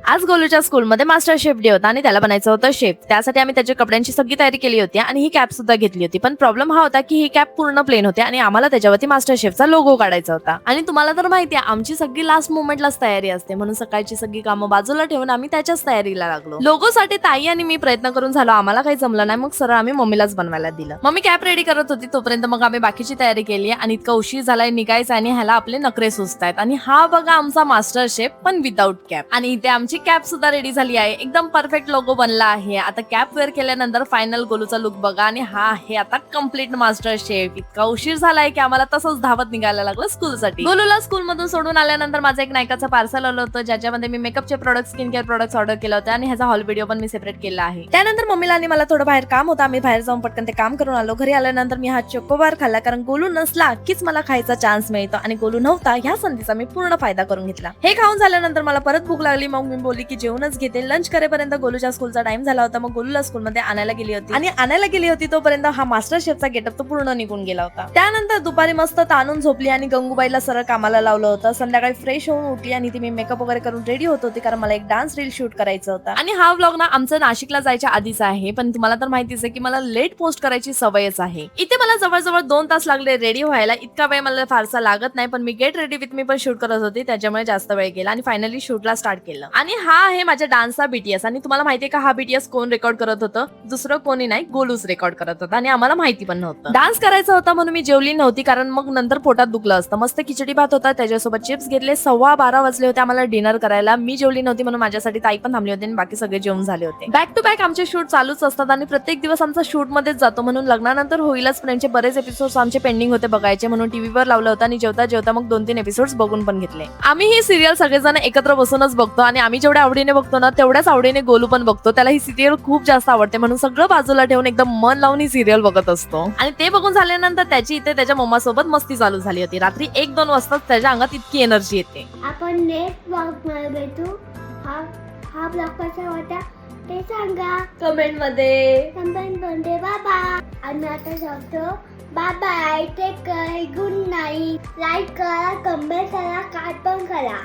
आज गोलूच्या स्कूलमध्ये master chef day होता आणि त्याला बनायचं होतं शेफ. त्यासाठी आम्ही त्याच्या कपड्यांची सगळी तयारी केली होती आणि ही कॅप सुद्धा घेतली होती. पण प्रॉब्लेम हा होता की ही कॅप पूर्ण प्लेन होती आणि आम्हाला त्याच्यावरती मास्टर शेफचा लोगो काढायचा होता. आणि तुम्हाला तर माहिती आहे आमची सगळी लास्ट मोमेंटलाच तयारी असते, म्हणून सकाळची सगळी कामं बाजूला ठेवून आम्ही त्याच्याच तयारीला लागलो. लोगोसाठी ताई आणि मी प्रयत्न करून झालो, आम्हाला काही जमलं नाही. मग सरळ आम्ही मम्मीलाच बनवायला दिलं. मम्मी कॅप रेडी करत होती तोपर्यंत मग आम्ही बाकीची तयारी केली आणि इतका उशीर झालाय निघायचा आणि ह्याला आपले नखरे सुचतायत. आणि हा बघा आमचा मास्टर शेफ पण विदाऊट कॅप. आणि इथे आमची कॅप सुद्धा रेडी झाली आहे, एकदम परफेक्ट लोगो बनला आहे. आता कॅप वेअर केल्यानंतर फायनल गोलूचा लुक बघा आणि हा आहे आता कम्प्लीट मास्टर शेफ. इतका उशीर झालाय की आम्हाला तसंच धावत निघायला लागलं स्कूलसाठी. गोलूला स्कूल मधून सोडून आल्यानंतर माझं एक नायकाचं पार्सल आलं होतं, ज्याच्यामध्ये मी मेकअपचे product, skin care products order केले होते आणि ह्याचा हॉल व्हिडिओ पण मी सेपरेट केला आहे. त्यानंतर मम्मीला आणि मला थोडं बाहेर काम होतं, आम्ही बाहेर जाऊन पटकन ते काम करून आलो. घरी आल्यानंतर मी हा चोकोबार खाल्ला, कारण गोलू नसला कीच मला खायचा चान्स मिळतो आणि गोलू नव्हता ह्या संधीचा मी पूर्ण फायदा करून घेतला. हे खाऊन झाल्यानंतर मला परत भूक लागली, मग मी बोलली की जेवणच घेते. लंच करेपर्यंत गोलूच्या स्कूलचा टाइम झाला होता. मग गोलूला स्कूलमध्ये आणायला गेली होती आणि आणायला गेली होती तोपर्यंत हा मास्टर शेफचा गेटअप तो पूर्ण निघून गेला होता. त्यानंतर दुपारी मस्त ताणून झोपली आणि गंगूबाईला सरळ कामाला लावलं होतं. संध्याकाळी फ्रेश होऊन उठली आणि ती मी मेकअप वगैरे करून रेडी होत होती, कारण मला एक डान्स रील शूट करायचं होतं. आणि हा व्लॉग ना आमचं नाशिकला जायच्या आधीच आहे, पण तुम्हाला तर माहितीच आहे की मला लेट पोस्ट करायची सवयच आहे. इथे मला जवळजवळ 2 तास लागले रेडी व्हायला. इतका वेळ मला फारसा लागत नाही, पण मी गेट रेडी विथ मी पण शूट करत होती, त्याच्यामुळे जास्त वेळ गेला आणि फायनली शूटला स्टार्ट केलं. आणि हा आहे माझ्या डान्सचा बीटीएस. आणि तुम्हाला माहितीये का हा बीटीएस कोण रेकॉर्ड करत होतं? दुसरं कोणी नाही, गोलूच रेकॉर्ड करत होता आणि आम्हाला माहिती पण नव्हतं. डान्स करायचा होता म्हणून मी जेवली नव्हती, कारण मग नंतर पोटात दुखलं असतं. मस्त खिचडी भात होता, त्याच्यासोबत चिप्स घेतले. 12:15 वाजले होते आम्हाला डिनर करायला. मी जेवली नव्हती म्हणून माझ्यासाठी ताई पण थांबली होती आणि बाकी सगळे जेवून झाले होते. बॅक टू बॅक आमचे शूट चालूच असतात आणि प्रत्येक दिवस आमचा शूट मध्येच जातो, म्हणून लग्नानंतर होईलच फ्रेंडचे बरेच एपिसोड्स आमचे पेंडिंग होते बघायचे, म्हणून टीव्हीवर लावलं होतं आणि जेवता जेवता मग 2-3 एपिसोड्स बघून पण घेतले. आम्ही ही सिरियल सगळेजण एकत्र बसूनच बघतो आणि आम्ही जेवढ्या आवडीने बघतो ना तेवढ्याच आवडीने गोलू पण बघतो. त्याला ही सिरियल खूप जास्त आवडते, म्हणून सगळं बाजूला ठेवून एकदम मन लावून ही सिरियल बघत असतो. आणि ते बघून झाल्यानंतर त्याची इथे त्याच्या मम्मा सोबत मस्ती चालू झाली होती. रात्री 1-2 वाजता त्याच्या अंगात इतकी एनर्जी येते. आपण नेक्स्ट ब्लॉग मध्ये भेटू. हा ब्लॉग कसा वाटला ते सांगा कमेंट मध्ये. बाबा. आणि आता सांगतो bye bye, take care, good night. Like करा, कमेंट करा, काय पण करा.